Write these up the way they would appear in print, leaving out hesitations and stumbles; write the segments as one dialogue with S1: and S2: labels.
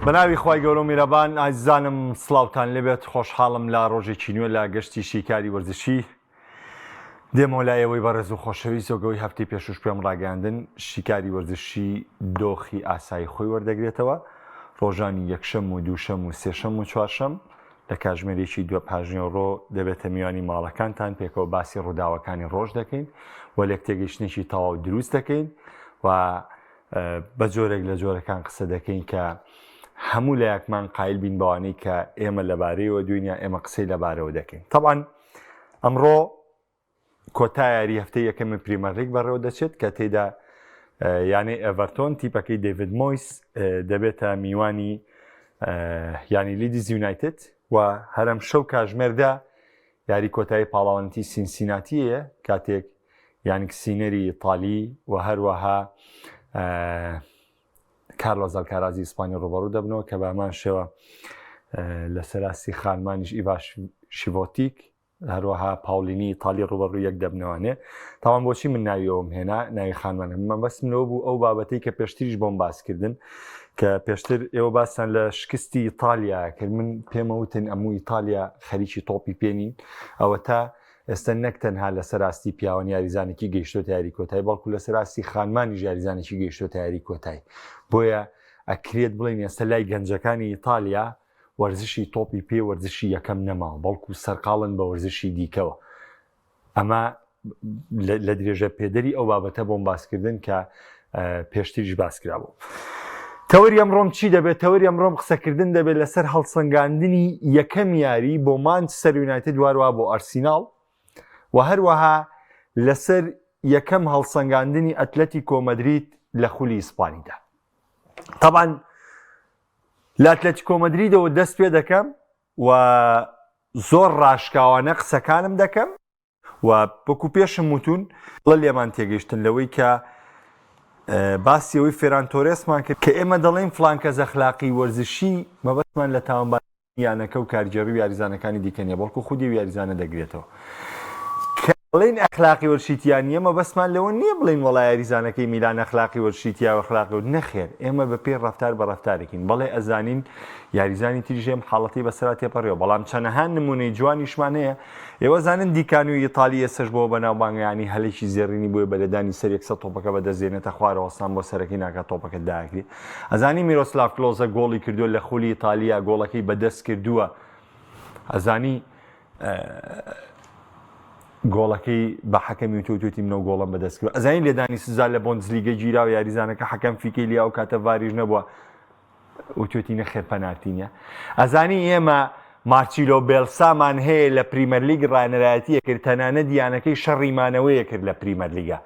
S1: بەناوی خوای گەورە و میرەبان ئازیزانم سڵاوتان لێبێت خۆشحاڵم لە ڕۆژێکی نوێ لە گەشتی شیکاری وەرزشی دێمەوە لایەوەی بەڕێز و خۆشەویست زۆگەوەی هەفتەی پێشوش پێم ڕاگەاندن شیکاری وەرزشی دۆخی ئاسایی خۆی وەردەگرێتەوە ڕۆژانی یەکشەم و دووشەم و سێشەم و چوارشەم لە کاژمێرێکی دووە پاژنێڕۆ دەبێتە میوانی ماڵەکانتان پێکەوە باسی ڕووداوەکانی ڕۆژ دەکەین و لێک تێگەیشتنێکی تەواو دروست دەکەین و بە جۆرێک لە جۆرەکان قسە دەکەین کە هەموو لە یەکمان قایل بین بەوانەی کە ئێمە لەبارەیەوە دوینیا ئێمە قسەی لەبارەوە دەکەین. طبعاً ئەمڕۆ کۆتا یاری هەفتەی یەکەمی پریمەر لیگ بەڕێوە دەچێت کە تێیدا یانەی ئەڤەرتۆن تیپەکەی دەیڤید مۆیس دەبێتە میوانی یانی لیدز یونایتد و هەرم شەو کاژمێردا یاری کۆتایی پاڵاوانەتی سینسیناتیە کاتێک یانی سینەری ئیتالی و هەروەها کارلۆس ئەلکارازی ئیسپانی ڕوبەڕوو دەبنەوە کە بە هەمان شێوە لە سەراستی خانمانیش ئیڤا شیڤۆتیک هەروەها پاولینی ئیتالی ڕوبەڕوو یەک دەبنەوەنێ. تاوان بۆچی من ناویەوەم هێنا ناوی خانمانە مەبەستمەوە بوو ئەو بابەتەی کە پێشتریش بۆم باسکردن کە پێشتر ئێوە باسان لە شکستی ئیتالیا کرد. من پێمەوتن ئەموو ئیتالیا خەریکی تۆپی پێنین ئەوە تا ئێستا نەک تەنها لە سەراستی پیاوان یاریزانێکی گەیشتۆتە یاری کۆتایی بەڵکو لە سەراستی خانمانی یاریزانێکی گەیشتۆتە یاری کۆتایی. بۆیە ئەکرێت بڵین ئێستا لای گەنجەکانی ئیتالیا وەرزشی تۆپی پێ وەرزشی یەکەم نەماوە بەڵکو سەرقاڵن بە وەرزشی دیکەوە. ئەمە لە درێژە پێدەری ئەو بابەتە بۆم باسکردن کە پێشتریش باسکرا بوو. تەوەری ئەمڕۆم چی دەبێت؟ تەوەری ئەمڕۆم قسەکردن دەبێت لەسەر هەڵسەنگاندنی یەکەم یاری بۆ مانچستەر یونایتد وارووا بۆ ئەرسیناڵ و هەروەها لەسەر یەکەم هەڵسەنگاندنی ئەتلەتیکۆ مەدریت لە خولی ئیسپانیدا. طبعاً لە ئەتلەتیکۆ مەدریدەوە دەست پێ دەکەم و زۆر ڕاشکاوانە قسەکانم دەکەم و بەکو پێشم وتون لە لێمان تێگەیشتن لەوەی کە باسیەوەی فێران تۆرێسمان کرد کە ئێمە دەڵێن فلان کەس ئەخلاقی وەرزشی مەبەستمان لە تاوانبارانیانەکە و کارگێڕی و یاریزانەکانی دیکەنیە بەڵکو خودی و یاریزانە دەگرێتەوە. بڵین ئەخلاقی وەرشیتیان نیە مەبەستمان لەوە نییە بڵین وەڵای یاریزانەکەی میلان ئەخلاقی وەرشیتیا و ئەخلاقی نەخێر ئێمە بە پێی ڕەفتار بە ڕەفتارێکین بەڵێ ئەزانین یاریزانی تریژێم حاڵەتی بەسەرا تێپەڕێەوە بەڵام چەنەها نمونەی جوانیشمان هەیە. ئێوە زانن دیکان و ئیتالی ئێسش بۆ بەناوبانگیانی هەلێکی زێڕینی بووە بەلەدانی سەر 100 تۆپەکە بەدەستێنێتە خوارەوەستان بۆ سەرەکی ناکات تۆپەکە داگری. ئەزانی میرۆسلاف کلۆزە گۆڵی کردووە لە خولی ئیتالیا گۆڵەکەی بەدەست کردووە. ئەزانی گۆڵەکەی بە حەکەمی توتی منەوە گۆڵم بەدەستکرد. ئەزانین لێدانی سزا لە بۆندزلیگە گیرا و یاریزانەکە حەکەم فیکەی لیا و کاتە ڤاریژ نەبووە وتوتی نەخێر پەنالتی نیە. ئەزانی ئێمە مارچیلۆ بێلسامان هەیە لە پریمەر لیگ ڕانەرایەتیە کرد تەنانە دیانەکەی شەڕیمانەوەیە کرد لە پریمەر لیگە.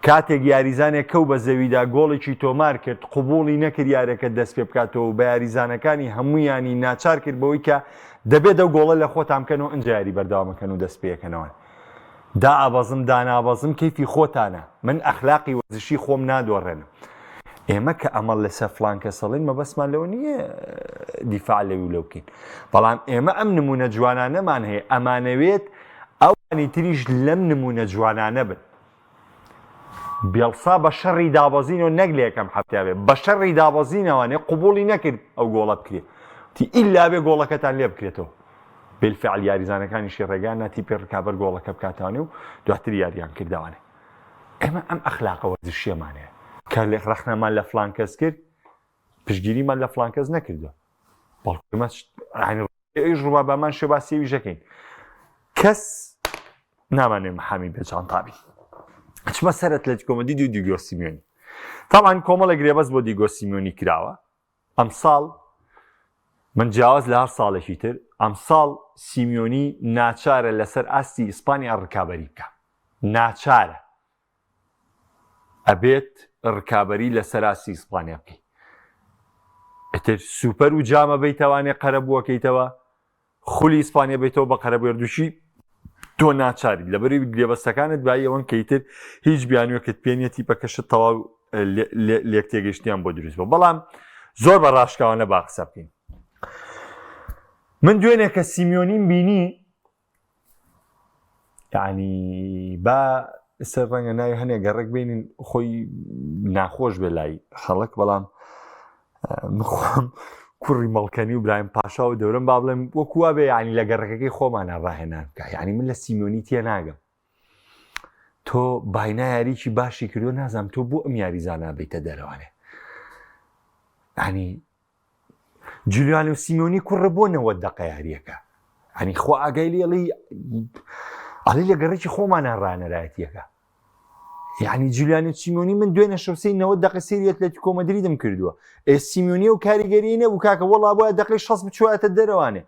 S1: کاتێک یاریزانێک کەو بە زەویدا گۆڵێکی تۆمار کرد قوبوڵی نەکرد یارەکە دەست پێ بکاتەوە و بە یاریزانەکانی هەموویانی ناچار کرد بەوەی کە دەبێت ئەو گۆڵە لە خۆتان بکەنەوە ئەنجا یاری بەرداوامەکەن و دەست پێەکەنەوە. دا ئابەزم دانابەزم کەیفی خۆتانە من ئەخلاقی وەرزشی خۆم نادۆڕێنم. ئێمە کە ئەمەڵ لەسەر فلان کە سەڵین مەبەستمان لەوە نییە دیفاع لەوی لەو بکەین بەڵام ئێمە ئەم نمونە جوانانەمان هەیە ئەمانەوێت ئەوانی تریش لەم نمونە جوانانە بن. بێڵسا بە شەڕی دابەزینەوە نەک لە یەکەم هەفتەیە بە شەڕی دابەزینەوەنێ قوبوڵی نەکرد ئەو گۆڵە بکرێت تی ئیلا بێ گۆڵەکەتان لێ بکرێتەوە بالفعل یاریزانەکانیشی ڕێگان ناتی پێ ڕکابەر گۆڵەکە بکاتوانێ و دواتر یاریان کردوانێ. ئێمە ئەم ئەخلاقە وەرزشیەمانەیە کە لێ ڕەخنەمان لە فلان کەس کرد پشتگیریمان لە فلان کەس نەکردووە بەڵکو ئێمە ڕووبا بەمان شێ باسی ویژەکەین کەس نامانێ محامی بێجانتابی. چمە سەر ئەتلەتیکۆ مەدرید و دیگۆ سیمیۆنی. تاوان کۆمەڵێک گرێبەست بۆ دیگۆ سیمیۆنی کراوە. ئەم ساڵ من جیاواز لە هەر ساڵێکی تر ئەم ساڵ سیمیۆنی ناچارە لەسەر ئاستی ئیسپانیا ڕکابەری بکە. ناچارە ئەبێت ڕکابەری لەسەر ئاستی ئیسپانیا بکەی. ئەتر سوپەر و جامە بیتەوانێ قەرە بووەکەیتەوە خولی ئیسپانیا بیتەوە بە قەرە بێردوشی تۆ ناچاری لەبەری گرێبەستەکانت بای ئەوەن کەیتر هیچ بیانوێکت پێنیەتی بەکەشت تەواو لێک تێگەشتیان بۆ دروست بوو. بەڵام زۆر بە ڕاشکاوانە با قسە بکەین. من دوێنێ کە سیمیۆنیم بینی یعنی با سەر ڕەنگە ناوی هەنێ گەڕێک بینین خۆی ناخۆش بێ لای خەڵک بەڵام مخۆم کوڕی مەڵکەنی و برایم پاشا و دەورم با بڵێم وەکووا بێ ینی لە گەڕەکەی خۆمانە ڕاهێنان بکە یعنی من لە سیمۆنی تێ ناگەم تۆ باینە یاریکی باشی کردو نازانم تۆ بۆ ئەم یاریزانە بیتە دەرەوانێ ینی جولیانۆ سیمۆنی کوڕە بۆ 90 دقە یاریەکە ینی خۆ ئاگای لێڵی ئەڵێ لە گەڕێکی خۆمانە ڕانەرایەتیەکە یعنی جولیانۆ سیمۆنی من دوێنە شەوسەی 90 دقە سێری ئەتلێتیکۆ مەدریدم کردووە سیمۆنی و کاریگەری نەبوو کاکە وەڵا بۆیە دقەی 60 بچواتە دەرەوانێ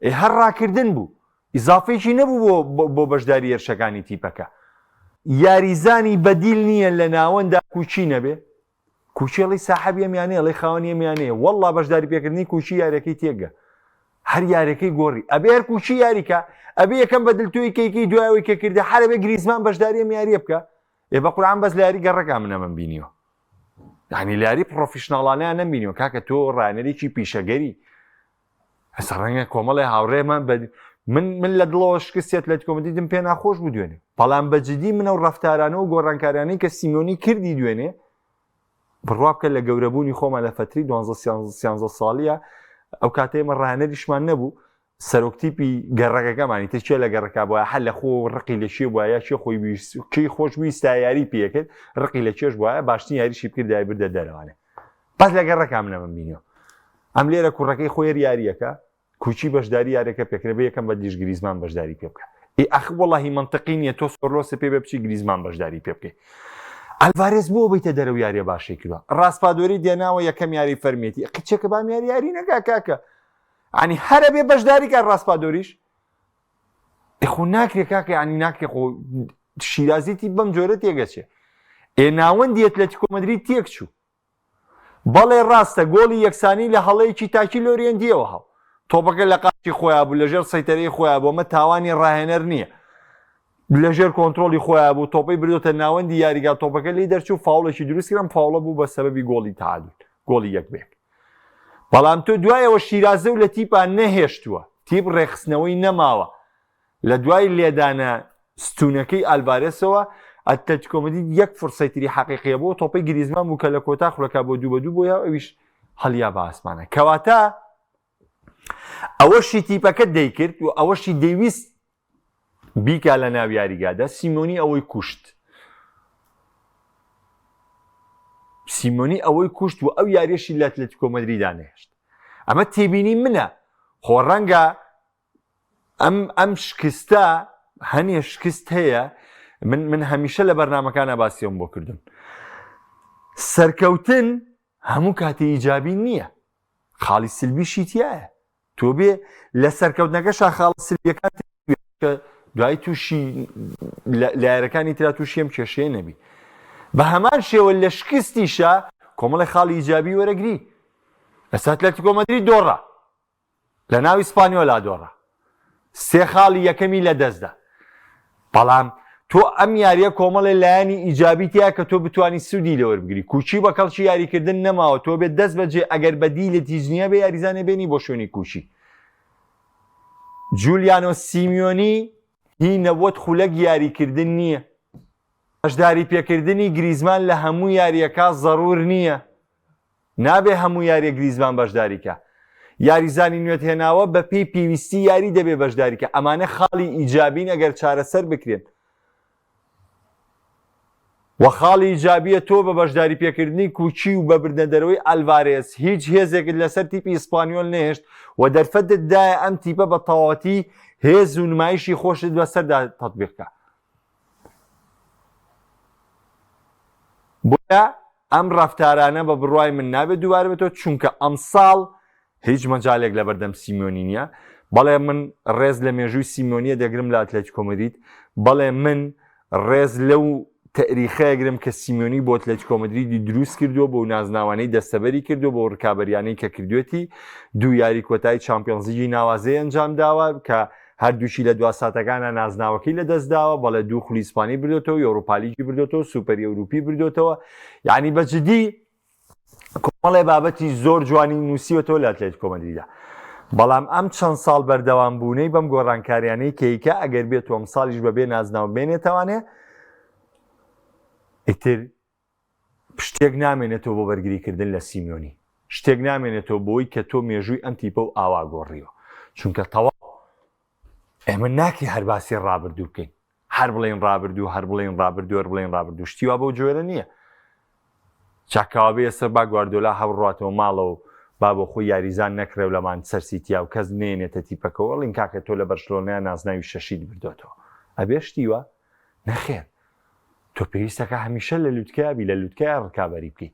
S1: هەر ڕاکردن بوو ئیزافەیەکی نەبوو بۆ بەشداری هێرشەکانی تیپەکە یاریزانی بەدیل نییە لە ناوەندا کوچی نەبێ کوچێڵی ساحەبی ئەمیانەیە ئەڵێ خاوەنی ئەمیانەیە وەڵا بەشداری پێکردنی کوچی یاریەکەی تێگە هەر یارەکەی گۆڕی ئەبێ هەر کوچی یاریکە ئەبێ یەکەم بەدڵتوی کەیکەی دوایەوەی کە کردە هەرەبێ گریزمان بەشداری ئەم یاریە بکە بە قورعان بەس لە یاری گەڕەکە منە بینیوە یعنی لە یاری پرۆفیشناڵانەیان نەمبینیوە کاکە تۆ ڕانەرێکی پیشەگەری هەستا ڕەنگە کۆمەڵی هاوڕێمان من لە دڵەوە شکستێت لە کۆمەدیدم پێ ناخۆش بوو دوێنێ بەڵام بەجددی منە و ڕەفتارانە و گۆڕانکارانەی کە سیمۆنی کردی دوێنێ بڕوا بکە لە گەورەبوونی خۆمان لە فتری 12 ساڵیە ئەو کاتەیەمە ڕانەریشمان نەبوو سەرۆکتیپی گەڕەکەەکەمانی تر چێ لە گەڕەکە بووە هەر لە خۆ ڕقی لە شێ بواە چێ خۆی کەی خۆش ویستا یاری پێکرد ڕقی لە چێش بواە باشترین یاریشی بکرد دای بردە دەرەوانێ بەس لە گەڕەکە منە من بینیەوە ئەم لێرە کوڕەکەی خۆی یاریەکە کوچی بەشداری یارەکە پێکرێ بە یەکەم بە دیش گریزمان بەشداری پێ بکە ئەخ وەڵاهی منطقی نییە تۆ سۆرلۆسە پێ بە بچی گریزمان بەشداری پێ بکەیت ئەلڤارێز بۆ بیتە دەرەو یاریە باشی کردووە ڕاستپادۆری دێناوە یەکەم یاری فەرمێتی قچێکە بام یاری نەکا کاکە عنی هەرە بێ بەشداری کار ڕاستپادۆریش خۆ ناکرێ کاکە ینی ناکرێ خۆ شیرازیتی بەم جۆرە تێگەچێ ناوەندی ئەتلێتیکۆ مەدرید تێک چوو بەڵێ ڕاستە گۆڵی یەکسانی لە هەڵەیەکی تاکی لۆریەندیەوە هەڵ تۆپەکە لە قاچی خۆیان بوو لەژێر سەیتەرەی خۆیان بۆ مە تاوانی ڕاهێنەر نییە لەژێر کۆنتترۆلی خۆیان بوو تۆپەی بردۆتە ناوەندی یاریگا تۆپەکە لی دەرچوو فاوڵێکی دروستکرم فاوڵە بوو بە سەبەبی گۆڵی تعادل گۆڵی یەکبێک بەڵام تۆ دوایەوە شیرازە و لە تیپان نەهێشتووە تیپ ڕێخستنەوەی نەماوە لە دوای لێدانە ستونەکەی ئالڤارێسەوە ئەتلێتیکۆ مەدرید یەک فورسەتری حەقیقیە بۆ تۆپەی گریزمان بوو کە لە کۆتا خوڵەکە بۆ 2-2 بۆیە ئەویش هەڵیا بە ئاسمانە کەواتە ئەوەشی تیپەکە دەیکرد و ئەوەشی دەیویست بیکا لە ناو یاریگادا سیمۆنی ئەوەی کوشت سیمۆنی ئەوەی کوشت و ئەو یاریەشی لە ئەتلێتیکۆ مەدریدا نەهێشت ئەمە تێبینی منە خۆ ڕەنگە ئەم شکستە هەنێ شکست هەیە من هەمیشە لە بەرنامەکانە باسیەوەم بۆ کردم سەرکەوتن هەموو کاتی ئیجابی نییە خاڵی سلبیشی تایە تۆ بێ لە سەرکەوتنەکەشا خاڵ سلبیەکان دوای تووشی لە یارەکانی ترا تووشی ئەم کێشەیە نەبی بە هەمان شێوە لە شکستیشە کۆمەڵی خاڵی ئیجابی وەرەگری ئێستا ئەتلێتیکۆ مەدرید دۆڕە لە ناو ئیسپانیۆلا دۆڕە سێ خاڵی یەکەمی لە دەستدا بەڵام تۆ ئەم یاریە کۆمەڵی لایەنی ئیجابی تیا کە تۆ بتوانی سوودی لەوەربگری کوچی بە کەڵکی یاریکردن نەماوە تۆ بێت دەست بەجێ ئەگەر بەدی لە تیژنیە بە یاریزانێ بێنی بۆ شوێنی کوچی جولیانۆ سیمیۆنی هی نەوەت خولەک یاریکردن نییە بەشداری پێکردنی گریزمان لە هەموو یاریەکە زەڕور نییە نابێ هەموو یاریە گریزمان بەشداریکە یاریزانی نوێت هێناوە بە پێی پێویستی یاری دەبێ بەشداریکە ئەمانە خاڵی ئیجابین ئەگەر چارەسەر بکرێن وە خاڵی ئیجابیە تۆ بە بەشداری پێکردنی کوچی و بە بردنەدەرەوەی ئەلڤارێز هیچ هێزێکت لەسەر تیپی ئیسپانیۆل نەهێشت و دەرفەتت دایە ئەم تیپە بە تەواوەتی هێز و نمایشی خۆشت بەسەردا تەطبیقکە بۆیە ئەم ڕەفتارانە بە بڕوای من نابێت دووبارە بێتەوە چونکە ئەم ساڵ هیچ مەجالێک لە بەردەم سیمۆنی نییە بەڵێ من ڕێز لە مێژووی سیمۆنیە دەگرم لە ئەتلێتیکۆ مەدرید بەڵێ من ڕێز لەو تەریخەیەگرم کە سیمۆنی بۆ ئەتلێتیکۆ مەدریدی دروست کردووە بۆ نازناوانەی دەستەبەری کردو بۆ ڕکابەریانەی کە کردوێتی دوو یاری کۆتایی چامپیۆنز لیگی ناوازەی ئەنجام داوە کە هەردووشی لە دوا ساتەکانە نازناوەکەی لە دەستداوە بەڵێ دوو خولی ئیسپانی بردوێتەوە یۆڕۆپا لیگی بردوێتەوە سوپەر ئەوروپی بردوێتەوە یعنی بەجددی کۆمەڵێ بابەتی زۆر جوانی نووسیوەتەوە لە ئەتلێتیکۆ مەدریددا بەڵام ئەم چەند ساڵ بەردەوام بوونەی بەم گۆڕانکاریانەی کەیکە ئەگەر بێت ئەم ساڵیش بەبێ نازناو بێنێتەوانێ ئیتر پشتێک نامێنێتەوە بۆ بەرگریکردن لە سیمۆنی شتێک نامێنێتەوە بۆی کە تۆ مێژووی ئەم تیپە و ئاوا گۆڕیوە چونکە تەواو ئێمە ناکی هەر باسی ڕابردوو بکەین هەر بڵێن ڕابردوو هەر بڵێن ڕابردوو هەر بڵێن ڕابردوو شتیوا بەو جۆرە نییە چاکاوە بێ سەر با گواردیۆلا هەڵڕاتەوە ماڵەوە با بۆ خۆی یاریزان نەکرێ لەمان سەرسیتیا و کەس نێنێتە تیپەکەەوە وەڵین کاکە تۆ لە بەرشلۆنەیە نازناوی شەشید بردوێتەوە ئەبێ شتیوە نەخێر تۆ پێویستەکە هەمیشە لە لووتکەیابی لە لووتکەیە ڕکابەری بکەی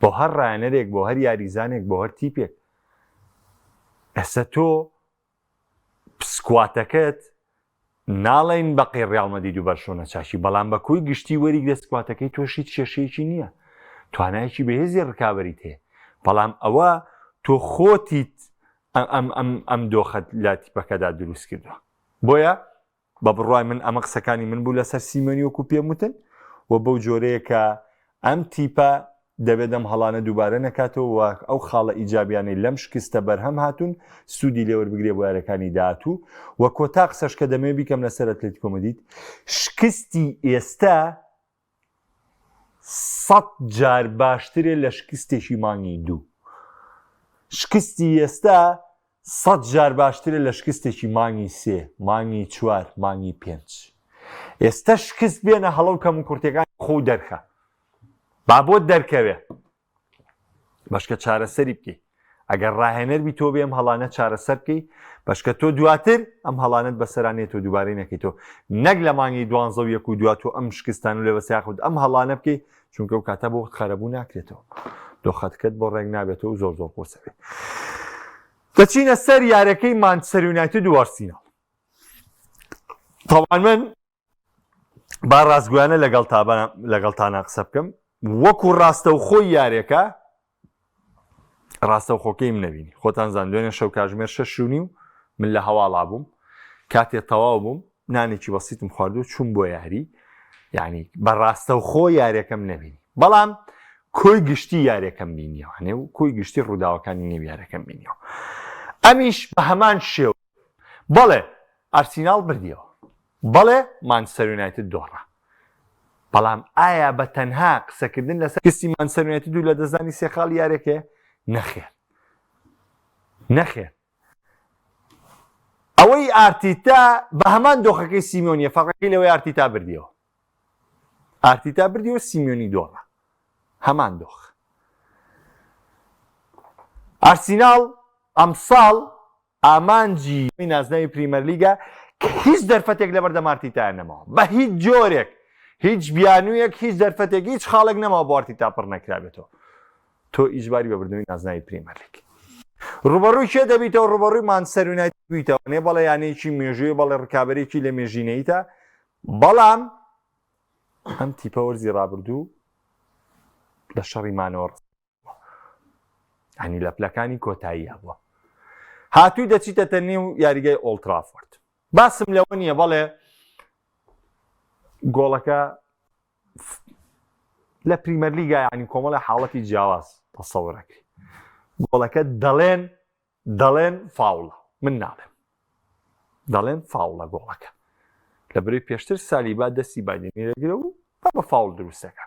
S1: بۆ هەر ڕایەنەرێک بۆ هەر یاریزانێک بۆ هەر تیپێک ئەستا تۆ سکواتەکەت ناڵێن بەقی ڕیاڵمەدید و بەرشۆنە چاشی بەڵام بە کۆی گشتی وەریک لە سکواتەکەی تۆشیت کێشەیەکی نییە توانایەکی بەهێزی ڕکابەریت هەیە بەڵام ئەوە تۆ خۆتیت ئەم دۆخەت لا تیپەکەدا دروست کردووە بۆیە بە بڕوای من ئەمە قسەکانی من بوو لەسەر سیمۆنی وەکو پێم وتن و بەو جۆرەیە کە ئەم تیپە دەبێت ئەم هەڵانە دووبارە نەکاتەوە ئەو خاڵە ئیجابیانەی لەم شکستە بەرهەم هاتوون سوودی لێوەربگرێ بۆ یارەکانی داهاتوو و کۆتا قسەش کە دەمێ بیکەم لەسەر ئەتلێتیکۆ مەدرید شکستی ئێستا 100 جار باشترێ لە شکستێکی مانگی دوو شکستی ئێستا 100 جار باشترە لە شکستێکی مانگی سێ مانگی چوار مانگی پێنج ئێستا شکست بێنە هەڵەو کەم و کورتەکان خۆ دەرخە با بۆ دەرکەوێ بەشکە چارەسەری بکەی ئەگەر ڕاهێنەر بی تۆ بێ ئەم هەڵانە چارەسەر بکەی بەشکە تۆ دواتر ئەم هەڵانت بەسەرانێتەوە دووبارەی نەکەیتەوە نەک لە مانگی 12 و دوات و ئەم شکستان و لێ بەسیاخود ئەم هەڵانە بکەی چونکە ئەو کاتە بۆ خەرەبوو ناکرێتەوە دۆخەتکەت بۆ ڕێک نابێتەوە زۆر زۆر قورسەبێت دەچینە سەر یارەکەی مانچستەر یونایتد و ئارسیناڵ تەواوان من با ڕاستگویانە لەگەڵتانە قسە بکەم وەکو ڕاستەوخۆی یارێکە ڕاستەوخۆکەیم نەبینی خۆتان زان دوێنێ شەو کاتژمێر 6:30 من لە هەواڵا بووم کاتێ تەواو بووم نانێکی بەسیتم خواردو چوون بۆ یاری یعنی بە ڕاستەوخۆ یارێکەم نەبینی بەڵام کۆی گشتی یارێکەم بینیەوە و کۆی گشتی ڕووداوەکانی نێو یارەکەم بینیەوە ئەمیش بە هەمان شێو بەڵێ ئارسیناڵ بردیەوە بەڵێ مانچستەر یونایتد دۆڕە بەڵام ئایا بە تەنها قسەکردن لەسەر کەسی مانچستەر یونایتد و لە دەزانی سێ خاڵ یارێکێ نەخێر ئەوەی ئارتیتا بە هەمان دۆخەکەی سیمۆنیە فەقەکەی لەوەی ئارتیتا بردیەوە سیمۆنی دۆڕە هەمان دۆخ ئارسیناڵ ئەمساڵ ئامانجی نازناوی پریمەر لیگە کە هیچ دەرفەتێک لە بەردەم ئارتیتایە نەماوە بە هیچ جۆرێک هیچ بیانوویەک هیچ دەرفەتێک هیچ خاڵێک نەماوە بۆ ئارتیتا پڕ نەکرابێتەوە تۆ ئیجباری بەبردنەوەی نازناوی پریمەر لیگ ڕوبەڕووی شێ دەبیتەوە ڕوبەڕووی مانچستەر یونایتد بیتەوە نێ بەڵێ یانەیەکی مێژووی بەڵێ ڕکابەرێکی لە مێژینەیتە بەڵام ئەم تیپە وەرزی ڕابردوو لە شەڕی مانەوە هەنی لە پلەکانی کۆتاییە بووە هاتووی دەچیتە نێو یاریگای ئۆڵد ترافۆرد باسم لەوە نییە بەڵێ گۆڵەکە لە پریمەر لیگا ینی کۆمەڵە حاڵەتی جیاواز تەسەوڕەکەی گۆڵەکە دەڵێن فاوڵە من ناڵێم دەڵێن فاوڵە گۆڵەکە لە بەرەوەی پێشتر سالی با دەستی بادێنیرەگرە و بە فاوڵ دروستەکە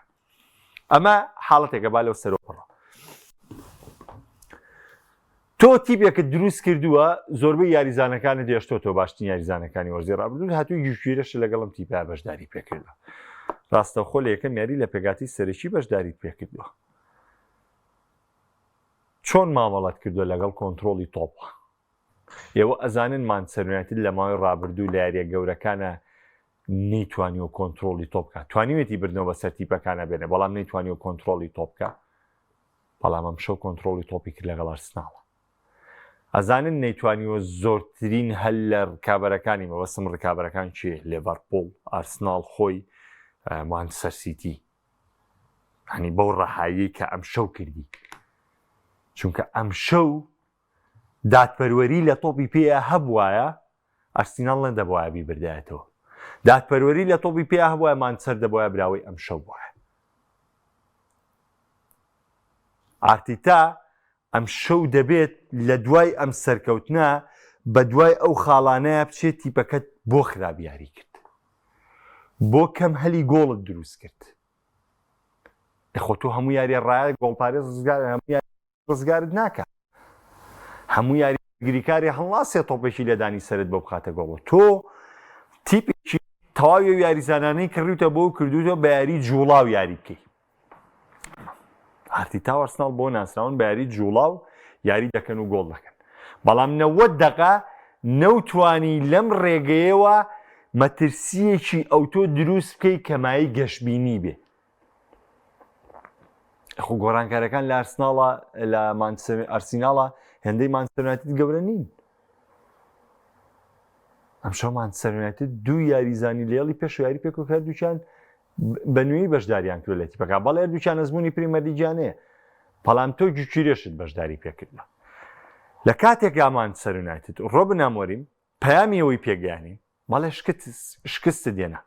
S1: ئەمە حاڵەتێکە با لەو سەرۆپڕە تۆ تیپێکت دروست کردووە زۆربەی یاریزانەکانت دێشتۆ باشترین یاریزانەکانی وەرزی ڕابردوو هاتووی گوێرەش لەگەڵم تیپا بەشداری پێکردووە ڕاستەوخۆ لە یەکەم یاری لە پێگاتی سەرەکی بەشداری پێکردووە چۆن مامەڵەت کردووە لەگەڵ کۆنتترۆلی تۆپە ئێوە ئەزانن مانچستەر یونایتد لە ماوەی ڕابردوو لە یاریە گەورەکانە نەیتوانیوە کۆنتترۆلی تۆپکە توانیوێتی بردنەوە بەسەر تیپەکانە بێنێ بەڵام نەیتوانیوە کۆنتترۆلی تۆپکە بەڵام ئەم شەو کۆنتترۆلی تۆپی کرد لەگەڵ ئارسناڵە ئەزانن نەیتوانیوە زۆرترین هەل لە ڕکابەرەکانی مەوەسم ڕکابەرەکان چیە لێڤەرپۆڵ ئارسناڵ خۆی مانچستەر سیتی هەنی بەو ڕەهایی کە ئەم شەو کردی چونکە ئەم شەو دادپەروەری لە تۆپی پێە هەبوایە ئارسیناڵ نەدەبوایە بیبردایەتەوە دادپەروەری لە تۆپی پێ هەبوایە مانچستەر دەبوایە براوەی ئەم شەو بووە ئارتیتا ئەم شەو دەبێت لە دوای ئەم سەرکەوتنە بە دوای ئەو خاڵانەیە بچێت تیپەکەت بۆ خراپیاری کرد بۆ کەم هەلی گۆڵت دروست کرد خۆ تۆ هەموو یاریە ڕایە گۆڵپارێز ڕزگار هەموو ڕزگارت ناکات هەموو یاریگریکاری هەڵاسێ تۆپێکی لێدانی سرت بۆ بخاتە گۆڵ تۆ تیپێکی تەواوی یاریزانانەی کڕیتە بۆ کردوتە بە یاری جوڵاو یاری بکەیت ئارتیتا و ئەرسناڵ بۆ ناسراون بە یاری جوڵاو یاری دەکەن و گۆڵ دەکەن بەڵام 90 دقە نەوتوانی لەم ڕێگەیەوە مەترسیەکی ئەوتۆ دروست بکەی کەمایی گەشتبینی بێ خۆ گۆڕانکارەکان لە ئەرسناڵە لە ئەرسیناڵە هێندەی مانچستەر یونایتد گەورە نین ئەمشەو مانچستەر یونایتد دوو یاریزانی لێڵی پێش یاری پێکۆ کرد دووچیان بە نوێی بەشداریان کرد لە تیپەکە بەڵێ دووچیان ئەزمموی پریمەرلیگیانەیە بەڵام تۆ گوچیرێشت بەشداری پێکردە لە کاتێکا مانچستەر یونایتد ڕۆبن ئامۆریم پەیامی ئەوەی پێگەیانین بەڵێ شکست دێنە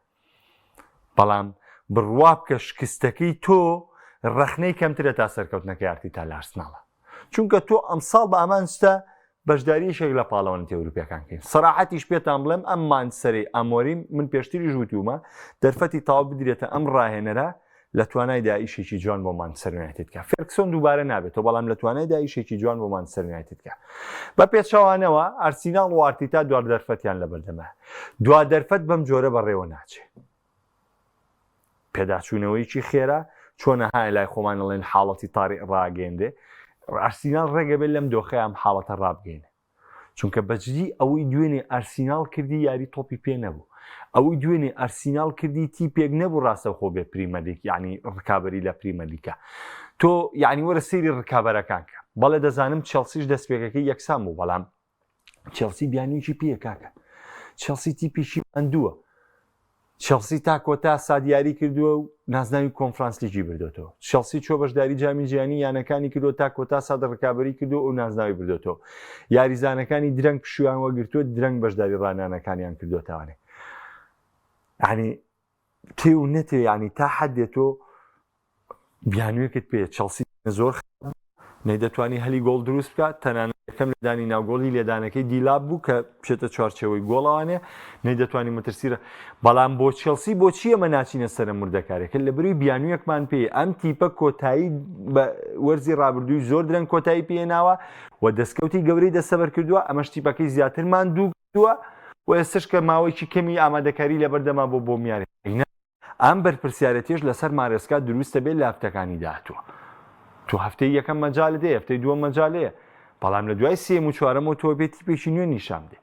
S1: بەڵام بڕوا بکە شکستەکەی تۆ ڕەخنەی کەمترە تا سەرکەوتنەکەی ئارتیتا لە ئەرسناڵە چونکە تۆ ئەمساڵ بە ئامانجتە بەشداریشێک لە پاڵەوەنەتی ئەوروپیەکانکەین سەراحەتیش پێتان بڵێم ئەم مانچستەری ئامۆریم من پێشتری ژووتیومە دەرفەتی تاوا بدرێتە ئەم ڕاهێنەرە لە توانای داعیشێکی جوان بۆ مانچستەر یونایتد کە فێرگسۆن دووبارە نابێتەوە بەڵام لە توانای داعیشێکی جوان بۆ مانچستەر یونایتد کە بە پێچەوانەوە ئەرسیناڵ و ئارتیتا دوار دەرفەتیان لە بەردەمە دوا دەرفەت بەم جۆرە بەڕێوە ناچێت پێداچوونەوەیکی خێرا چۆنە های لای خۆمان ئەڵێن حاڵەتی تاڕی ڕاگەێندێ ئەرسیناڵ ڕێگە بێت لەم دۆخەیە ئەم حاڵەتە ڕابگەینێ چونکە بەجددی ئەوەی دوێنێ ئەرسیناڵ کردی یاری تۆپی پێ نەبوو ئەوەی دوێنێ ئەرسیناڵ کردی تیپێک نەبوو ڕاستە خۆ بێ پریمەلیک یعنی ڕکابەری لە پریمەلیکە تۆ یعنی وەرە سەیری ڕکابەرەکان کە بەڵێ دەزانم چێلسیش دەستپێکەکەی یەکسان بوو بەڵام چێلسی بیانویکی پێیە کاکە چێلسی تیپیشی ئەندووە چێلسی تا کۆتا سادیاری کردووە و نازناوی کۆنفرانس لیگی بردوێتەوە چێلسی چۆ بەشداری جامی جیهانی یانەکانی کردو تا کۆتا سادە ڕکابەری کردو و نازناوی بردوێتەوە یاریزانەکانی درەنگ پشویان وەگرتووە درەنگ بەشداری ڕانانەکانیان کردوێتەوانێ ینی تێ و نەتێ ینی تا حەدێت تۆ بیانوێکت پێ چێلسی زۆر نەیدەتوانی هەلی گۆڵ دروست بکات تەنانەت یەکەم لەدانی ناوگۆڵی لێدانەکەی دیلاب بوو کە پێێتە چوارچەوەی گۆڵەوانێ نەیدەتوانی مەترسیرە بەڵام بۆ چێلسی بۆچی ئەمە ناچینە سەرە مردەکارێکە لە بروی بیانوویەکمان پێ ئەم تیپە کۆتایی وەرزی ڕابردووی زۆر درەنگ کۆتایی پێێناوە و دەستکەوتی گەورەی دەسەبەر کردووە ئەمەش تیپەکەی زیاترمان دوو کردووە و ئێستش کە ماوەیەکی کەمی ئامادەکاری لەبەردەما بۆ میارێ ئەم بەرپرسیارەتیش لەسەر مارێسکا دروستە بێت لە هەفتەکانی داهاتووە تو هەفتەی یەکەم مەجالە دێ هەفتەی دووەم مەجالەیە بەڵام لە دوای سێم و چوارەمەوە تۆ بێتی پێشی نوێ نیشان دێ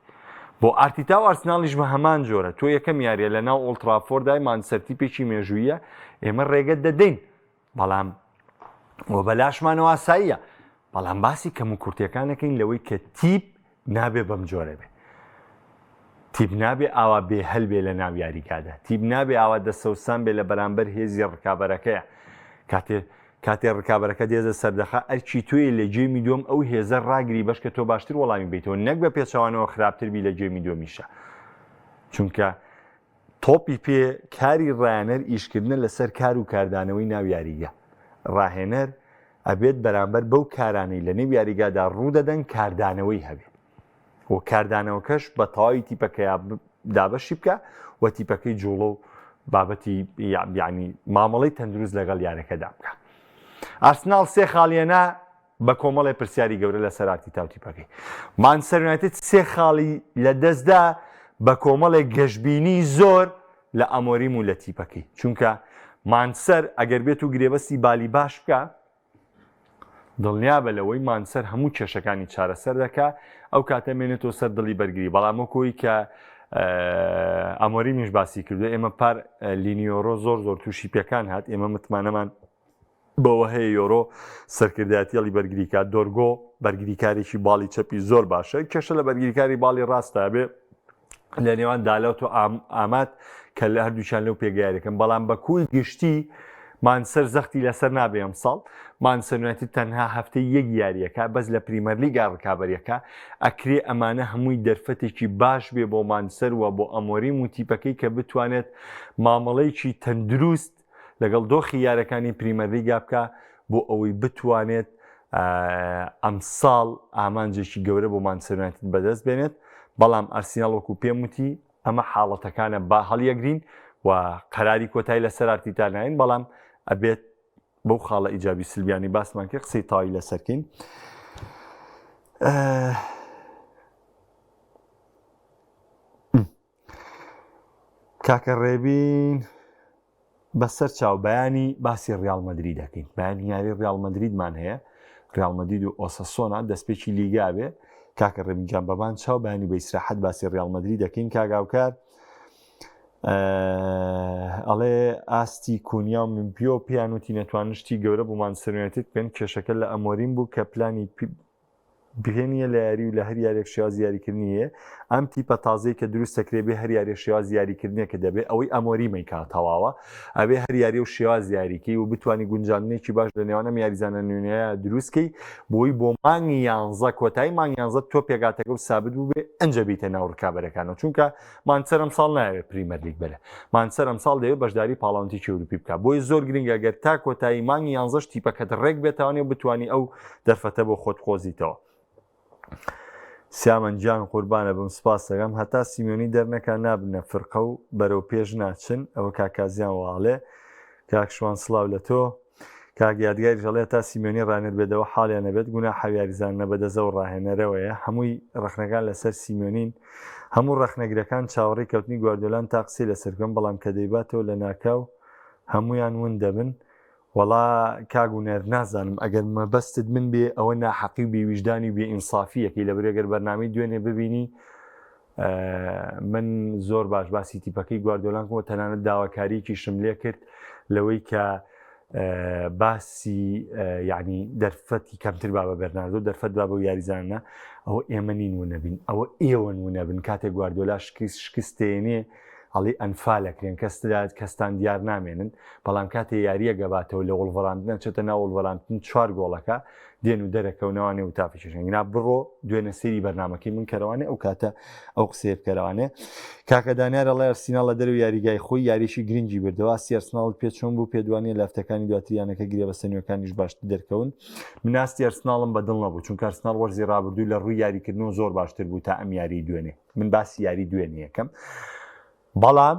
S1: بۆ ئارتیتا و ئەرسناڵیش بە هەمان جۆرە تۆ یەکەم یاریە لە ناو ئۆڵترافۆردای مانچستەر پێشی مێژوویە ئێمە ڕێگەت دەدەین بەڵام وە بەلاشمانەوە ئاساییە بەڵام باسی کەم و کورتەکانەکەین لەوەی کە تیپ نابێ بەم جۆرە بێ تیپ نابێ ئاوا بێ هەلبێ لە ناو یاریکادا تیپ نابێ ئاوا دەسەوسان بێ لە بەرامبەر هێزی ڕکابەرەکەیە کاتێ ڕکابەرەکە دێزە سەردەخە ئەرچی توێ لە جێمی دوم ئەو هێزە ڕاگری بەش کە تۆ باشتر وەڵامی بیتەوە نەک بە پێچەوانەوە خراپتربی لە جێمی دومیشە چونکە تۆپی پێ کاری ڕایەنەر ئیشکردنە لەسەر کار و کاردانەوەی ناو یاریگە ڕاهێنەر ئەبێت بەرامبەر بەو کارانەی لە نێو یاریگادا ڕوودەدەن کاردانەوەی هەبێت و کاردانەوەکەش بە تەواوی تیپەکەی دابەشی بکە و تیپەکەی جوڵە و بابەتی یعنی مامەڵەی تەندروست لەگەڵ یارەکەدا بکە ئارسناڵ سێ خاڵیەنا بە کۆمەڵی پرسیاری گەورە لەسەر ئارتیتا و تیپەکەی مانچستەر یونایتد سێ خاڵی لە دەستدا بە کۆمەڵێک گەشتبینی زۆر لە ئەمۆریم و لە تیپەکەی چونکە مانچستەر ئەگەر بێت و گرێبەستی بالی باش بکە دڵنیا بە لەوەی مانچستەر هەموو کێشەکانی چارەسەر دەکا ئەو کاتەمێنێتەوە سەر دڵی بەرگری بەڵام وەکۆی کە ئەمۆریمیش باسی کردو ئێمە پار لینیۆرۆ زۆر تووشی پێکان هات ئێمە متمانەمان بەوە هەیە یۆرۆ سەرکردایەتی هەڵی بەرگریکا دۆرگۆ بەرگریکارێکی باڵی چەپی زۆر باشە کێشە لە بەرگریکاری باڵی ڕاستە بێ لە نێوان دالاوت و ئامات کە لە هەردووچان لەو پێگایەکەم بەڵام بە کوی گشتی مانچستەر زەختی لەسەر نابێ ئەمساڵ مانچستەر یونایتد تەنها هەفتەی یەک یاریەکە بەس لە پریمەرلیگا ڕکابەریەکە ئەکرێ ئەمانە هەمووی دەرفەتێکی باش بێ بۆ مانچستەر و بۆ ئەمۆریم و تیپەکەی کە بتوانێت مامەڵەیەکی تەندروست لەگەڵ دۆخی یارەکانی پریمەرلیگا بکە بۆ ئەوەی بتوانێت ئەمساڵ ئامانجێکی گەورە بۆ مانچستەر یونایتد بەدەست بێنێت بەڵام ئەرسیناڵ وەکو پێم وتی ئەمە حاڵەتەکانە با هەڵیەگرین و قەراری کۆتایی لەسەر ئارتیتا ناین بەڵام ئەبێت بەو خاڵە ئیجابی سلبیانی باسمان کرد قسەی تاوی لەسەرکەین. کاکە ڕێبین بەسەر چاو بەیانی باسی ڕیال مەدرید دەکەین. بەیانی یاری ڕیال مەدریدمان هەیە، ڕیال مەدرید و ئۆساسۆنا دەستپێکی لیگا بێ. کاکە ڕێبینجان بەبان چاو بەیانی بە ئیسراحەت باسی ڕیال مەدرید دەکەین. کاگاوکار ئەڵێ ئاستی کونیا و منپیۆ پێیان وتی نەتوانن شتی گەورە بۆ مانچستەر یونایتد بکەن. کێشەکە لە ئەمۆریم بوو کە پلانی بهێنیە لە یاری و لە هەر یارێک شێواز یاریکردنی هەیە. ئەم تیپە تازەی کە دروست دەکرێ بێ هەر یاری شێواز یاریکردنێکە دەبێت ئەوەی ئەمۆریمەی کا تەواوە ئەبێ هەر یاری و شێواز یاریکەی و بتوانانی گونجاندنێکی باش لە نێوانم یاریزانە نوێنەیە دروستکەی بۆی بۆ مانگی 11 کۆتایی مانگی 11 تۆ پێگاتەکە و سابت بوو بێ ئەنجە بیتە ناو ڕکابەرەکانەوە. چونکە مانچستەر ئەمساڵ ناوێت پریمەر لیگ بەرە، مانچستەر ئەمساڵ دەوێت بەشداری پاڵاونتیکی ئەوروپی بکات. بۆی زۆر گرنگە گەر تا کۆتایی مانگی 11 تیپەکەت ڕێک بێتوانێ بتوانی ئەو دەرفەتە بۆ خۆت خۆزیتەوە. سیامەنجان قوربانە بم سپاس دەکەم. هەتا سیمیۆنی دەرنەکە نابنە فرقە و بەرەو پێش ناچن. ئەوە کاکازیان واڵێ. کاک شوان سڵاو لە تۆ. کاک یادگاری ژەڵێ تا سیمیۆنی ڕانێت بێتەوە حاڵیان نەبێت گونا حەویاریزان نەبەدەزە و ڕاهێنەرەوەیە. هەمووی ڕەخنەکان لەسەر سیمیۆنین، هەموو ڕەخنەگرەکان چاوەڕێی کەوتنی گواردیۆلان تا قسەی لەسەرکەم، بەڵام کە دەیباتەوە لە ناکاو هەمویان ون دەبن. وەڵا کاگونەر نازانم ئەگەر مەبەستت من بێ ئەوە ناحەقی و بێویژدانی و بێ ئینسافیەکەی لەبەر ئەگەر بەرنامەی دوێنێ ببینی من زۆر باش باسی تیپەکەی گواردیۆلان کۆ تەنانەت داواکاریەکیشم لێ کرد لەوەی کە باسی یعنی دەرفەتی کەمتر با بە بەرناردۆ دەرفەت با بە یاریزانە ئەوە ئێمە نین و نەبین، ئەوە ئێوەن و نەبن. کاتێک گواردیۆلا شکستێنێ هەڵی ئەنفالەکرێن کەستان دیار نامێنن، بەڵام کاتێ یاریە گەباتەوە لە وڵڤەڕاندنە چێتە ناو وڵڤەڕاندن 4 گۆڵەکە دێن و دەرەکەونەوانێ و تافیشەنگنا بڕۆ دوێنە سەیری بەرنامەکەی من کەروانێ ئەو کاتە ئەو قسێ بکەروانێ. کاکە دانیار ئەڵێ ئەرسیناڵ لە دەرەوە یاریگای خۆی یاریشی گرنگی بردەوە. سی ئەرسناڵ پێ چۆن بوو پێدوانێ لە هەفتەکانی دواتریانەکە گرێ بە سنوەکانیش باشتر دەرکەون. مناستی ئەرسناڵم بەدڵ نەبوو چونکە ئەرسناڵ وەرزی ڕابردووی لە ڕووی یاریکردنەوە زۆر باشتر بوو تا ئەم یاری دوێنێ. من باسی یاری دوێنێ یەکەم، بەڵام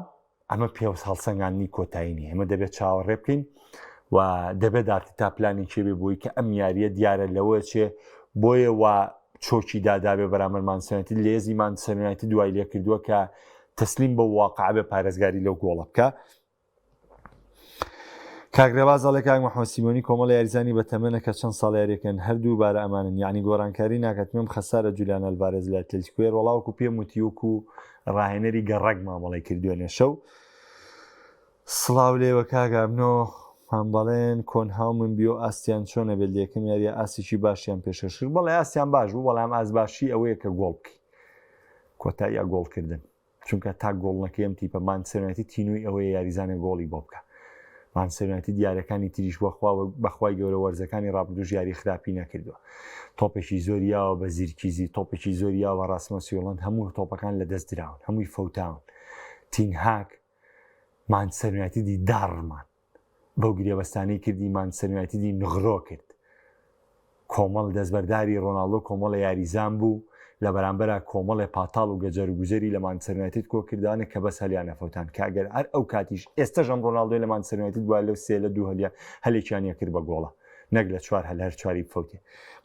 S1: ئەمە پێوەس هەڵسەنگاندنی کۆتایینی ئێمە دەبێت چاوەڕێ بکەین و دەبێت دارتی تا پلانی چێ بێ بۆی کە ئەم یاریە دیارە لەوە چێ بۆیە وا چۆکی دادابێ بەرامبەر مانچستەر یونایتد لێزی مانچستەر یونایتد دوای لێ کردووە کە تەسلیم بە واقع بێ پارێزگاری لەو گۆڵە بکە. کاگرێباز ئەڵێ کاک مەحەممەد سیمۆنی کۆمەڵە یاریزانی بە تەمەنە کە چەند ساڵ یاریەکەن هەردوو بارە ئەمانن، یعنی گۆڕانکاری ناکاتمێم خەسارە جولیان ئەلڤارێز لە ئەتلێتیکۆیەر وەڵاوەکو پێم وتی وەکو ڕاهێنەری گەڕەک مامەڵی کردوێنێ شەو. سڵاو لێوە کاگامنۆ هەمبەڵێن کۆنهاو من بیۆ ئاستیان چۆنە بێت یەکەم یاریە ئاسیی باشیان پێشەشر بەڵێ ئاسیان باش بوو، بەڵام ئازباشی ئەوەیە کە گۆڵ بکەی کۆتاییە گۆڵکردن، چونکە تا گۆڵنەکەی ئەم تیپە مانچستەر یونایتد تینووی ئەوەیە یاریزانێک گۆڵی بۆ بکە. مانچستەر یونایتد دیارەکانی تریش بەخوای گەورە وەرزەکانی ڕابردووش یاری خراپی نەکردووە. تۆپێکی زۆریاوە بە زیرکیزی، تۆپێکی زۆریاوە ڕاستمەسی هۆڵەند، هەموو تۆپەکان لە دەست دراون، هەمووی فەوتاون. تینهاک مانچستەر یونایتدی داڕمان بەو گرێبەستانەی کردی، مانچستەر یونایتدی نغڕۆ کرد. کۆمەڵ دەستبەرداری ڕۆناڵدۆ کۆمەڵە یاریزان بوو لە بەرامبەرە کۆمەڵێ پاتاڵ و گەجەر و گوزەری لە مانچستەر یونایتد کۆ کردوانە کە بەس هەلیان نەفەوتان کاگەر هەر ئەو کاتیش ئێستاش ئەم ڕۆناڵدۆی لە مانچستەر یونایتد وای لەو 3 لە 2 هەلێکیان کرد بە گۆڵە، نەک لە 4 هەر 4 بفەوتێ.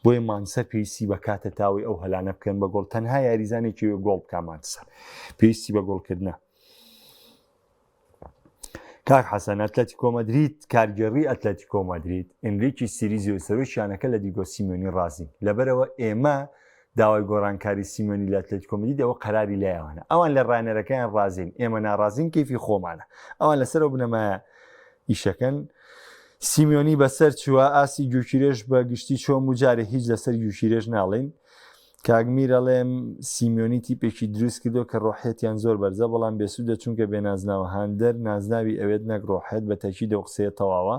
S1: بۆیە مانچستەر پێویستی بە کاتە تاوی ئەو هەلانە بکەن بە گۆڵ، تەنها یاریزانێکی گۆڵ بکە مانچستەر پێویستی بە گۆڵکردنە. کاک حەسەن ئەتلێتیکۆ مەدرید کارگەڕی ئەتلێتیکۆ مەدرید ئێنریکی سیریزی و سەرۆکیانەکە لە دیگۆ سیمۆنی ڕازین، لەبەرەوە ئێمە داوای گۆڕانکاری سیمۆنی لە ئەتلێتیکۆ مەدرید ئەوە قەراری لایەوانە، ئەوان لە ڕانەرەکەیان ڕازین، ئێمە ناڕازین کەیفی خۆمانە، ئەوان لەسەرەوە بنەمایە ئیشەکەن. سیمۆنی بەسەر چووە ئاسی گوشیرێژ بە گشتی چۆن بوو جارێ هیچ لەسەر گوشیرێژ ناڵین. کاگمیر ئەڵێم سیمۆنی تیپێکی دروست کردو کە ڕۆحێتیان زۆر بەرزە، بەڵام بێسوودە چونکە بێ نازناوە هاندەر نازناوی ئەوێت نەک ڕۆحێت بە تەکی دە قسەیە تەواوە.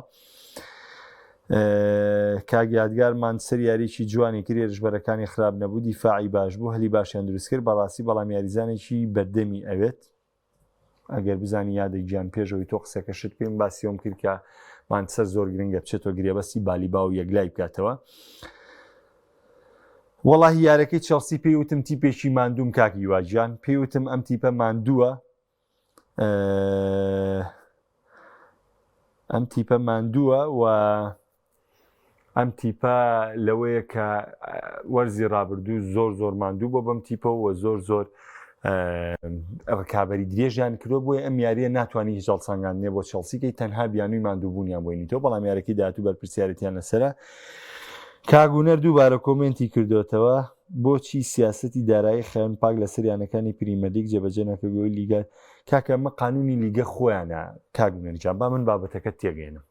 S1: کاگ یادگار مانچستەر یاریکی جوانی کرد، هێرشبەرەکانی خراپ نەبوو، دیفاعی باش بوو، هەلی باشیان دروست کرد بەڕاستی، بەڵام یاریزانێکی بەردەمی ئەوێت. ئەگەر بزانی یادێک گیان پێشەوەی تۆ قسەکە شت پێم باسیۆم کرد کە مانچستەر زۆر گرنگە بچێتەوە گرێبەستی بالیبا و یەکلای بکاتەوە. وەڵاهی یارەکەی چێلسی پێیوتم تیپێکی ماندووم کاکی واجیان، پێیوتم ئەم تیپە ماندووە، ئەم تیپە ماندووە و ئەم تیپە لەوەیە کە وەرزی ڕابردوو زۆر ماندوو بۆ بەم تیپەوە زۆر ڕکابەری درێژیان کردو بۆیە ئەم یاریە ناتوانانی هیچ هەڵسەنگاندنێ بۆ چێلسیکەی تەنها بیانووی ماندووبوونیان بۆینیتەوە بەڵام یارەکەی داهاتوو بەرپرسیارەتیان لەسەرە. کاگونەر دووبارە کۆمنتی کردوێتەوە بۆچی سیاسەتی دارایی خەیان پاک لە سریانەکانی پریمەلیگ جێبەجێ نەکردەوەی لیگە کاکە ئەمە قانونی لیگە خۆیانە کاگونەرجان با من بابەتەکە تێگەێنم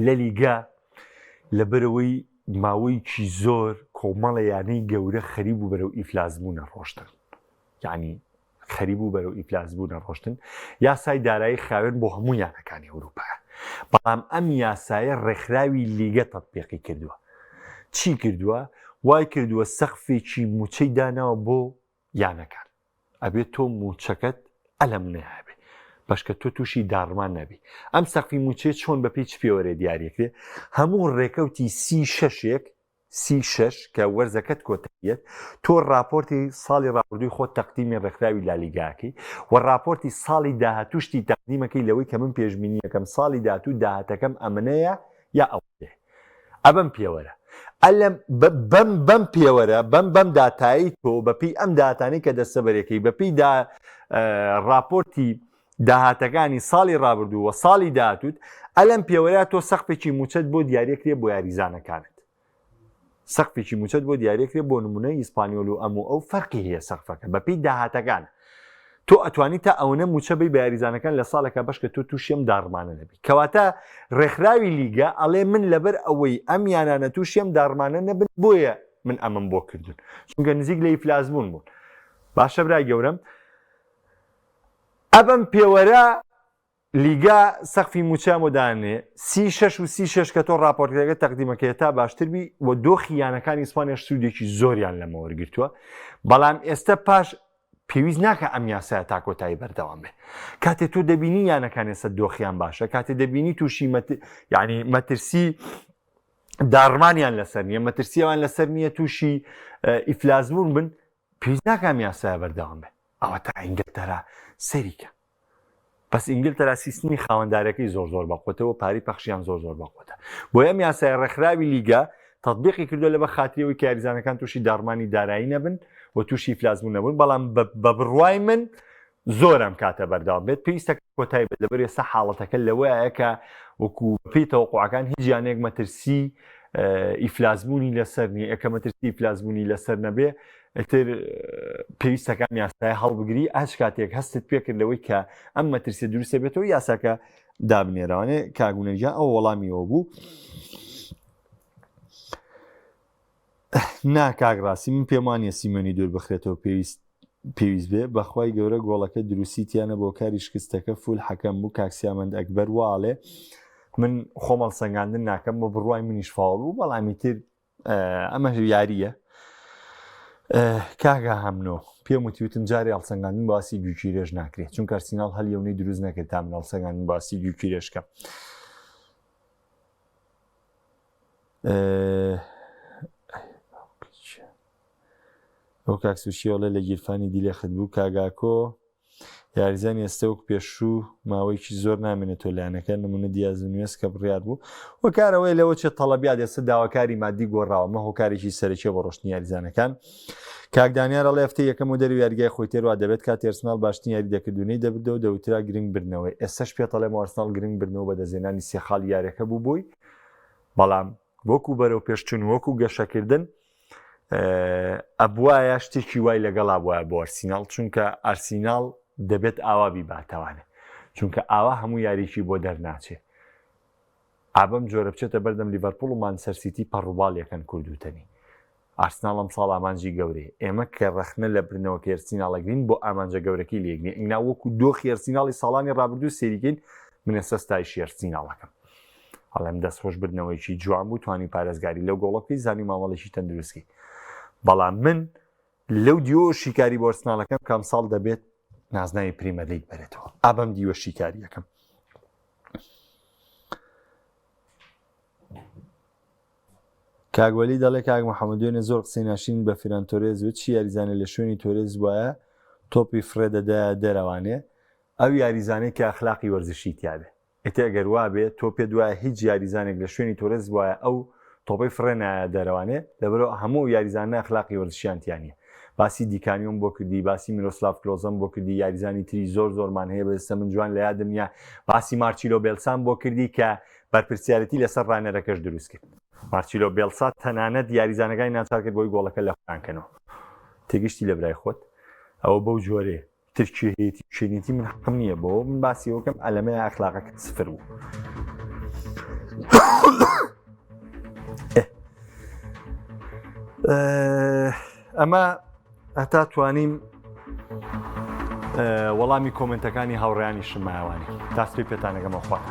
S1: لە لیگە لەبەرەوەی ماوەیەکی زۆر کۆمەڵە یانەی گەورە خەریب بوو بەرەو ئیفلاسبوونە ڕۆشتن یعنی خەریب بوو بەرەو ئیفلاسبوونە ڕۆشتن یاسای دارایی خاوێن بۆ هەموو یانەکانی ئەوروپایە بەڵام ئەم یاسایە ڕێکخراوی لیگە تەطبیقی کردووە چی کردووە وای کردووە سەقفێکی موچەی داناوە بۆ یانەکان ئەبێت تۆ موچەکەت ئەلەم نەیابێ بەشکە تۆ تووشی داڕمان نەبی ئەم سەقفی موچێت چۆن بە پێی چ پێوەرە دیارەکرێ هەموو ڕێکەوتی سی6 کە وەرزەکەت کۆتەیەت تۆ راپۆرتی ساڵی ڕابردووی خۆت تەقدیمی ڕێکخراوی لالیگاکەی و راپۆرتی ساڵی داهاتوشتی تەقدیمەکەی لەوەی کە من پێشبینیەکەم ساڵی داهاتوو داهاتەکەم ئەمنەیە یا ئەوەیە ئەبەم پێوەرە ئەلم بەم پێوەرە بەم داتایی تۆ بەپی ئەم داهاتانەی کە دەستەبەرەکەی بەپی راپۆرتی داهاتەکانی ساڵی ڕابردوو و ساڵی داهاتوت ئەلم پێوەرە تۆ سەقفێکی موچەت بۆ دیارەکرێ بۆ یاریزانەکانت سەقفێکی موچەت بۆ دیارەکرێ بۆ نمونەی ئیسپانیۆل و ئەو فەرقی هەیە سەقفەکە بەپی داهاتەکان تۆ ئەتوانیت تا ئەوەنە موچەبی بە یاریزانەکان لە ساڵێکە بەشکە تۆ تووشیم داڕمانە نەبی کەواتە ڕێکخراوی لیگە ئەڵێ من لەبەر ئەوەی ئەم یانانە تووشیم داڕمانە نەبن بۆیە من ئەمەم بۆ کردن چونکە نزیک لە ئیفلاسبوون بوون باشە برای گەورم ئەبەم پێوەرە لیگا سەقفی موچامۆدانێ سی6 کە تۆ راپۆرتەکە تەقدیمەکەی تا باشتربی و دۆخی یانەکانی ئیسپانیاش سوودێکی زۆریان لەمە وەرگرتووە بەڵام ئێستا پاش پێویست ناکە ئەم یاسایە تا کۆتایی بەردەوام بێ کاتێ تۆ دەبینی یانەکان ئێستا دۆخیان باشە کاتێ دەبینی تووشی ینی مەترسی داڕمانیان لەسەر نییە مەترسیەوان لەسەر نییە تووشی ئیفلاسبوون بن پێویست ناکە ئەم یاسایە بەردەوام بێ ئەوە تا ئینگلتەرا سەریکە بەس ئینگلتەرا سیستمی خاوەندارەکەی زۆر بەقوتەوە پاری پەخشیان زۆر بەقوتە بۆ ئەم یاسای ڕێکخراوی لیگە تەطبیقی کردو لە بە خاتریەوەی کە یاریزانەکان تووشی داڕمانی دارایی نەبن و تووشی ئیفلاسبوون نەبوون بەڵام بە بڕوای من زۆرم کاتە بەردەوام بێت پێویستە کۆتایی بێت لەبەر ئێستا حاڵەتەکە لەوەیە کە وەکو پێی تەوەقوعەکان هیچ یانێک مەترسی ئیفلاسبوونی لەسەر نیە ئەکە مەترسی ئیفلاسبوونی لەسەر نەبێ ئەتر پێویستەکان یاسای هەڵبگری ئاش کاتێک هەستت پێکرد لەوەی کە ئەم مەترسیە دروستە بێتەوە یاساکە دابنێراوانێ کاگونەرجان ئەو وەڵامیەوە بوو ناکاگڕاستی من پێم وانیە سیمۆنی دوور بخرێتەوە پێویست بێ بەخوای گەورە گۆڵەکە دروستیتیانە بۆ کاری شکستەکە فول حەکەم بوو کاکسیامەند ئەکبەر واڵێ من خۆمەڵ سەنگاندن ناکەم بە بڕوای منیش فاوڵ بوو بەڵامی تر ئەمە یاریە کاگا هەمنۆ پێم وتیوتم جارێ هەڵسەنگاندن باسی گوکیرێژ ناکرێت چونکە ئەرسیناڵ هەلیەونەی دروست نەکرد تا من هەڵسەنگاندن باسی گوکیرێژکەم ئەو کاکسوشیۆڵە لە گیرفانی دیلێخت بوو کاگاکۆ یاریزانی ئێستەوەک پێشوو ماوەیەکی زۆر نامێنێتەوە لایەنەکە نمونە دیازنوێس کە بڕیار بوو و کارەوەی لەوە چێت تەڵەبیات ئێستا داواکاری مادی گۆڕاوە مە هۆکارێکی سەرەکی بۆ ڕۆشتنی یاریزانەکان کاکدانیار ئەڵێ هەفتەی یەکەم و دەروی یاریگای خۆی تێروا دەبێت کاتی ئەرسناڵ باشترین یاری دەکردونەی دەبدەوە دەوترا گرنگ برنەوەی ئێستاش پێ دەڵێم ئەرسناڵ گرنگ برنەوە بە دەزێنانی سێ خاڵی یاریەکە بوو بووی بەڵام وەکو بەرەو پێشچوون وەکو گەشەکردن ئەبوایە شتێکی وای لەگەڵا بووە بۆ ئەرسیناڵ چونکە ئەرسیناڵ دەبێت ئاوابی باتەوانێ چونکە ئاوا هەموو یاریکی بۆ دەرناچێ ئابەم جۆرە بچێتە بەردەم لیڤەرپوڵ و مانچستەر سیتی پەڕووباڵیەکەن کوردوتنی ئارسناڵ ئەم ساڵ ئامانجی گەورەیە ئێمە کە ڕەخنە لە برنەوەکە ئەرسیناڵەگرین بۆ ئامانجە گەورەکەی لێگنێ ئینا وەکو دۆخی ئەرسیناڵی ساڵانی ڕابردوو سێریگەین من ئێستا ستایشی ئەرسیناڵەکەم هەڵێم دەستخۆش بردنەوەیکی جوان بوو توانی پارێزگاری لەو گۆڵەکەی زانی مامەڵێکی تەندروستی بەڵام من لەو دیۆ شیکاری بۆ ئەرسیناڵەکەم کام ساڵ دەبێت نازناوی پریمەرلیگ بێتەوە ئابەم دیوە شیکاری یەکەم کاگوەلی دەڵێ کاک محەممەدوێنێ زۆر قسەی ناشین بە فیران تۆرێز وت چی یاریزانە لە شوێنی تۆرێز وایە تۆپی فرێدەدا دەرەوانێ ئەو یاریزانەی کە ئەخلاقی وەرزشی تیاابێ ئەگەر وا بێت تۆ پێ دوایە هیچ یاریزانێک لە شوێنی تۆرەز وایە ئەو تۆپەی فڕێنایە دەرەوانێ لەبەرەوە هەموو یاریزانە ئەخلاقی وەرزشیانتیانە باسی دیکانیۆم بۆ کردی باسی میرۆسلاف کلۆزم بۆ کردی یاریزانی تری زۆرمان هەیە بەستە من جوان لە یادم نیە باسی مارچیلۆ بێلسان بۆ کردی کە بەرپرسیارەتی لەسەر ڕانەرەکەش دروست کرد مارچیلۆ بێلسا تەنانەت یاریزانەکانی ناچار کرد بۆی گۆڵەکە لە خۆیانکەنەوە تێگەشتی لە برای خۆت ئەوە بەو جۆرێ ترکیهەیەتی شوێنێتی من حەقم نییە بۆ من باسی وەکەم ئەلەمەیە ئەخلاقەکەت سفر بوو ئەمە هەتا توانیم وەڵامی کۆمنتەکانی هاوڕێیانی شمایوانی داستپی پێتانەگەمە خوات